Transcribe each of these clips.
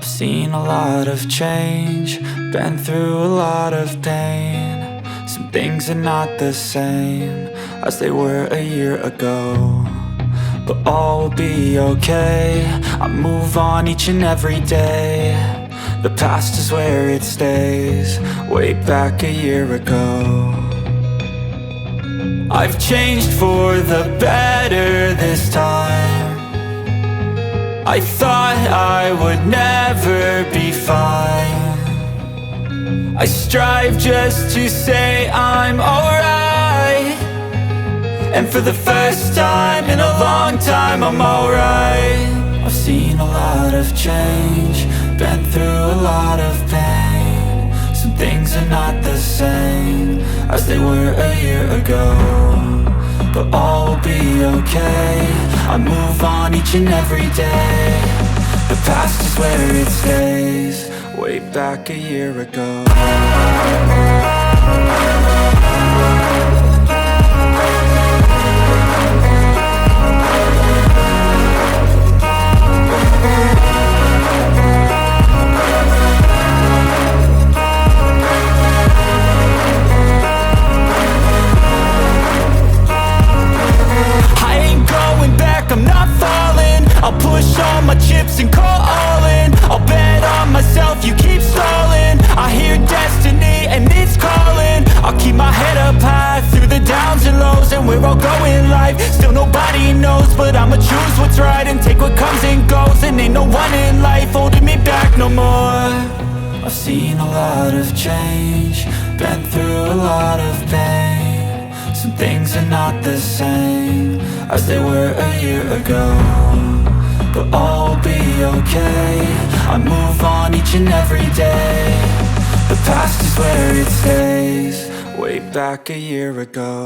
I've seen a lot of change, been through a lot of pain. Some things are not the same as they were a year ago, but all will be okay. I move on each and every day. The past is where it stays, way back a year ago. I've changed for the better this time. I thought I would never be fine. I strive just to say I'm alright, and for the first time in a long time I'm alright. I've seen a lot of change, been through a lot of pain. Some things are not the same as they were a year ago, but all will be okay. I move on each and every day. The past is where it stays, way back a year ago. I'm not falling. I'll push all my chips and call all in. I'll bet on myself, you keep stalling. I hear destiny and it's calling. I'll keep my head up high through the downs and lows, and where I'll go in life still nobody knows, but I'ma choose what's right and take what comes and goes. And ain't no one in life holding me back no more. I've seen a lot of change, been through a lot of pain. Some things are not the same as they were a year ago, but all will be okay. I move on each and every day. The past is where it stays, way back a year ago.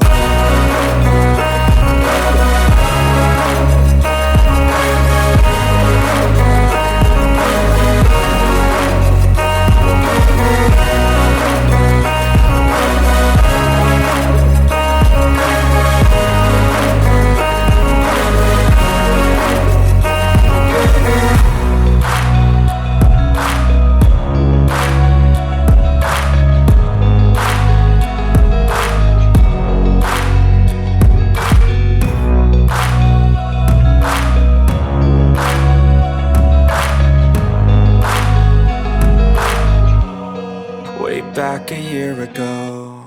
Back a year ago.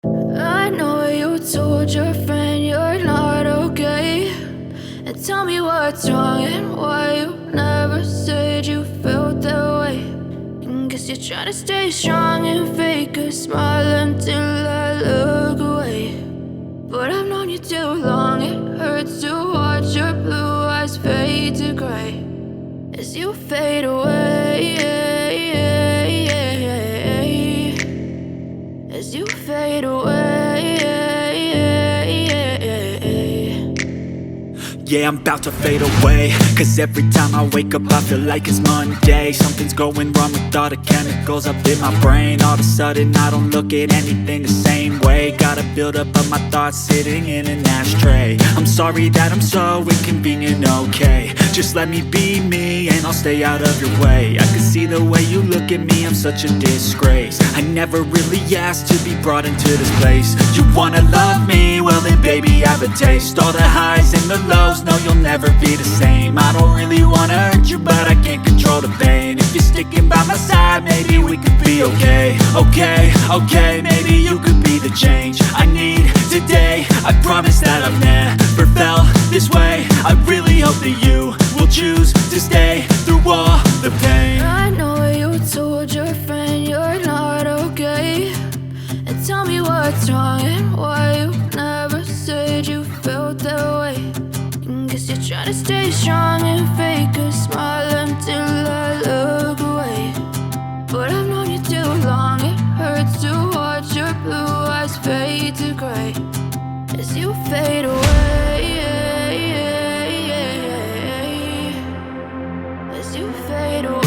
I know you told your friend you're not okay, and tell me what's wrong and why you never said you felt that way. And guess you're trying to stay strong and fake a smile until I look away. But I've known you too long, it hurts to watch your blue eyes fade to gray as you fade away, as you fade away. Yeah, I'm about to fade away, cause every time I wake up I feel like it's Monday. Something's going wrong with all the chemicals up in my brain. All of a sudden I don't look at anything the same way. Gotta build up of my thoughts sitting in an ashtray. I'm sorry that I'm so inconvenient, okay. Just let me be me and I'll stay out of your way. I can see the way you look at me, I'm such a disgrace. I never really asked to be brought into this place. You wanna love me? Well then baby I have a taste. All the highs and the lows, no you'll never be the same. I don't really wanna hurt you, but I can't control the pain. If you're sticking by my side, maybe we could be okay. Okay, maybe you could be the change I need today. I promise that I've never felt this way. I really hope that you will choose to stay through all the pain. I know you told your friend you're not okay, and tell me what's wrong and why you never said you felt that way. And guess you're trying to stay strong and fake a smile until I look away. But I've known you too long, it hurts to watch your blue eyes fade to gray as you fade away, as you fade away.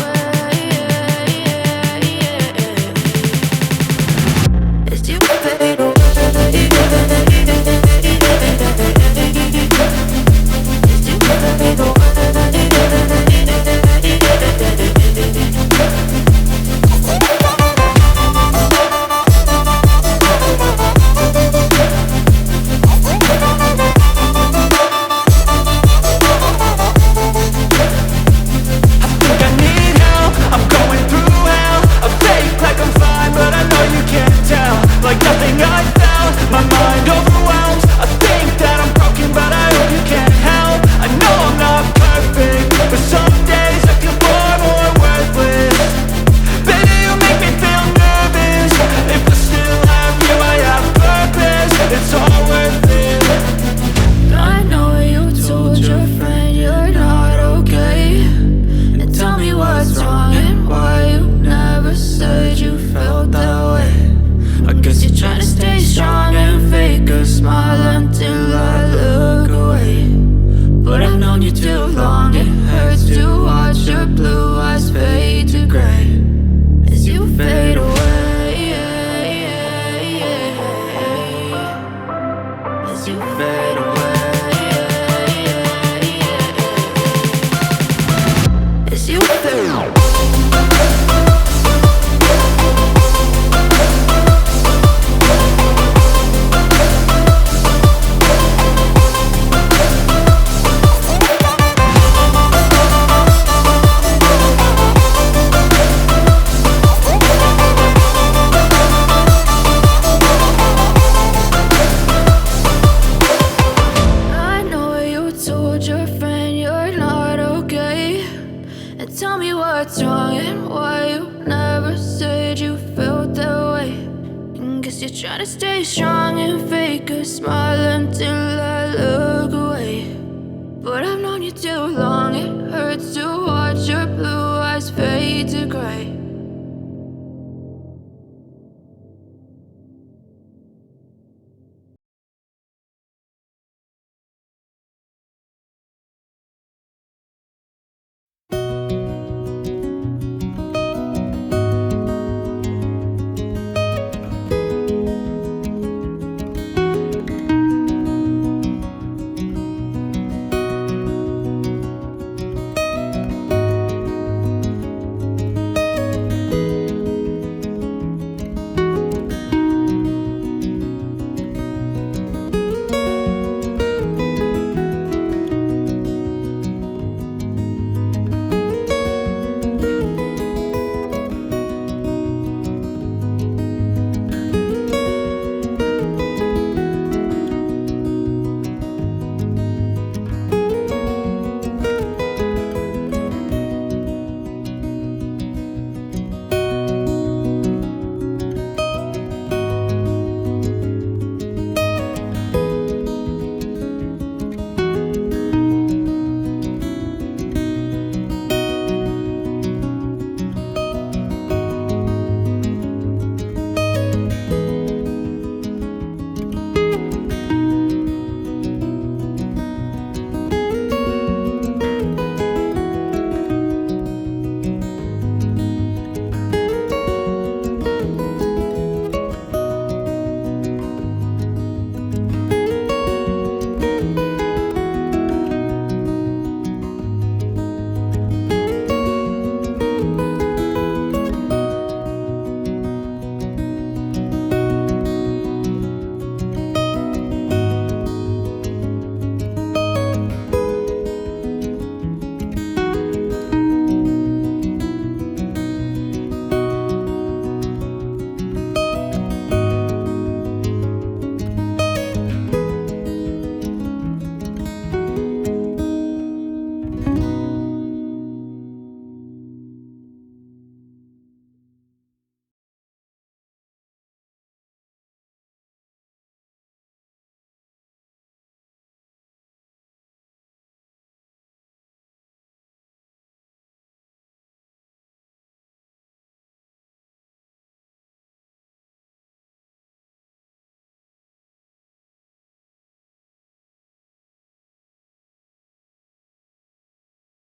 I know you told your friend you're not okay, and tell me what's wrong and why you never said you felt that way. And guess you're trying to stay strong and fake a smile until I look away. But I've known you too long